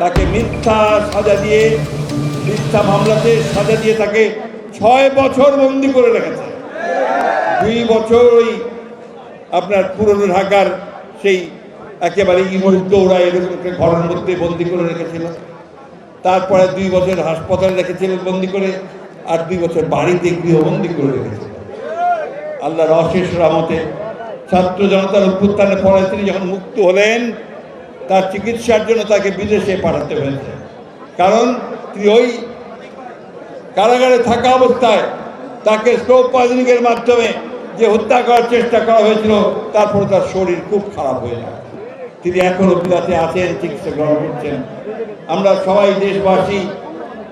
তাকে মিথ্যা সাজা দিয়ে, মিথ্যা মামলাতে সাজা দিয়ে তাকে 6 বছর বন্দি করে রেখেছে। 2 বছর ওই আপনার পুরনো ঢাকার সেই একেবারে ইমোর দৌড়া এরকম একটা ঘরের মধ্যে বন্দি করে রেখেছিল। তারপরে 2 বছর হাসপাতালে রেখেছিল বন্দি করে, আর 2 বছর বাড়িতে গৃহবন্দী করে রেখেছিল। আল্লাহর অশেষ রহমতে ছাত্র জনতার অভ্যুত্থানে পরে তিনি যখন মুক্ত হলেন, তার চিকিৎসার জন্য তাকে বিদেশে পাঠাতে হয়েছে। কারণ তিনি ওই কারাগারে থাকা অবস্থায় তাকে স্লো পয়জনিংয়ের মাধ্যমে যে হত্যা করার চেষ্টা করা হয়েছিল, তারপরে তার শরীর খুব খারাপ হয়ে যায়। তিনি এখনও বিরাতে আছেন, চিকিৎসা গ্রহণ করছেন। আমরা সবাই দেশবাসী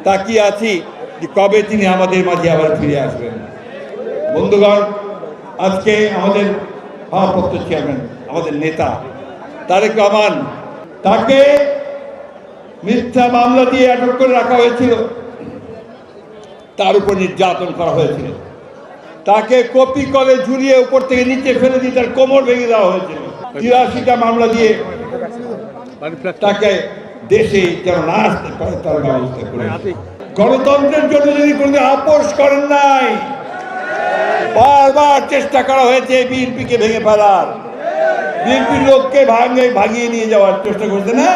তাকিয়ে আছি যে কবে তিনি আমাদের মাঝে আবার ফিরে আসবেন। বন্ধুগণ, আজকে আমাদের ভারপ্রাপ্ত চেয়ারম্যান, আমাদের নেতা তারেক রহমান, তাকে মিথ্যা মামলা দিয়ে আটক করে রাখা হয়েছিল, তার উপর নির্যাতন করা হয়েছিল, তাকে কপি করে ঝুলিয়ে উপর থেকে নিচে ফেলে দিয়ে তার কোমর ভেঙে দেওয়া হয়েছিল। 83টা মামলা দিয়ে তাকে দেশে যেন না আসতে পারে তার ব্যবস্থা করে। গণতন্ত্রের জন্য যদি কোনো আপোষ করেন নাই, বারবার চেষ্টা করা হয়েছে বিএনপিকে ভেঙে ফেলার, বিএনপির লোককে ভাগিয়ে নিয়ে যাওয়ার চেষ্টা করছে না,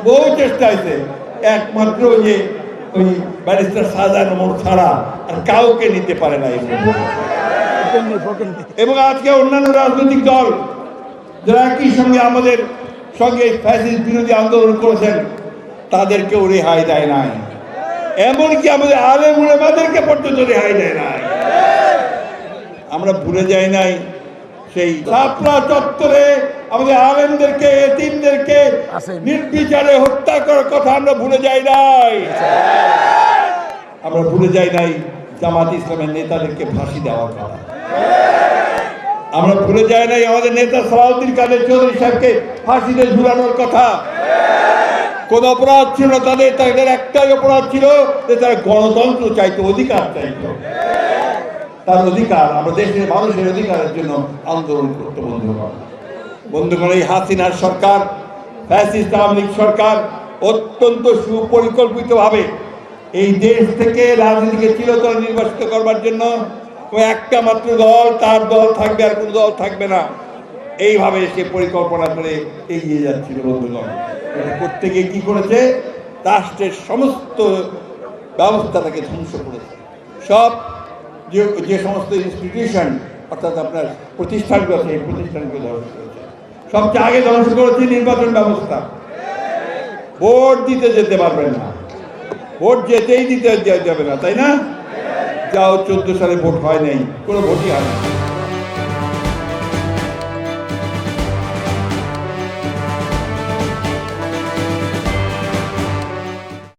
বহু চেষ্টা হয়েছে। একমাত্র যে ওই ব্যারিস্টার শাহজাহান ওমর ছাড়া আর কাউকে নিতে পারে না। এবং আজকে অন্যান্য রাজনৈতিক দল যারা একই সঙ্গে আমাদের সঙ্গে ফ্যাসিস্ট বিরোধী আন্দোলন করেছেন, তাদেরকেও রেহাই দেয় নাই। এমনকি আমাদের আলেম উলামাদেরকে পর্যন্ত রেহাই দেয় নাই। আমরা ভুলে যাই নাই সেই শাপলা চত্বরে আমাদের আলেমদেরকে, এতিমদেরকে নির্বিচারে হত্যা করার কথা আমরা ভুলে যাই নাই। আমরা ভুলে যাই নাই জামাত ইসলামের নেতাদেরকে ফাঁসি দেওয়ার কথা। আমরা ভুলে যাই নাই আমাদের নেতা সালাউদ্দিন কাদের চৌধুরী সাহেবকে ফাঁসিতে ঝুলানোর কথা। কোন অপরাধ ছিল না তাদের, তাদের একটাই অপরাধ ছিল যে তারা গণতন্ত্র চাইতো, অধিকার চাইতো। তার অধিকার, আমরা দেশের মানুষের অধিকারের জন্য আন্দোলন করতে। বন্ধুগণ, এই হাসিনার সরকার, ফ্যাসিস্ট আওয়ামী লীগ সরকার অত্যন্ত সুপরিকল্পিতভাবে এই দেশ থেকে রাজনীতিকে চিরতরে নির্বাচিত করবার জন্য ওই একটা মাত্র দল, তার দল থাকবে, আর কোনো দল থাকবে না, এইভাবে সে পরিকল্পনা করে এগিয়ে যাচ্ছিল। বন্ধুগণ, এটা করতে গিয়ে কি করেছে? রাষ্ট্রের সমস্ত ব্যবস্থাটাকে ধ্বংস করেছে। সব যে সমস্ত ইনস্টিটিউশন, অর্থাৎ আপনার প্রতিষ্ঠানগুলো আছে, এই প্রতিষ্ঠানগুলো ধ্বংস করেছে। সবচেয়ে আগে ধ্বংস করেছে নির্বাচন ব্যবস্থা। ভোট দিতে যেতে পারবেন না, ভোট যেতেই দিতে যাবে না, তাই না? যাও 14 সালে ভোট হয় নাই, কোনো ভোটই হয় না।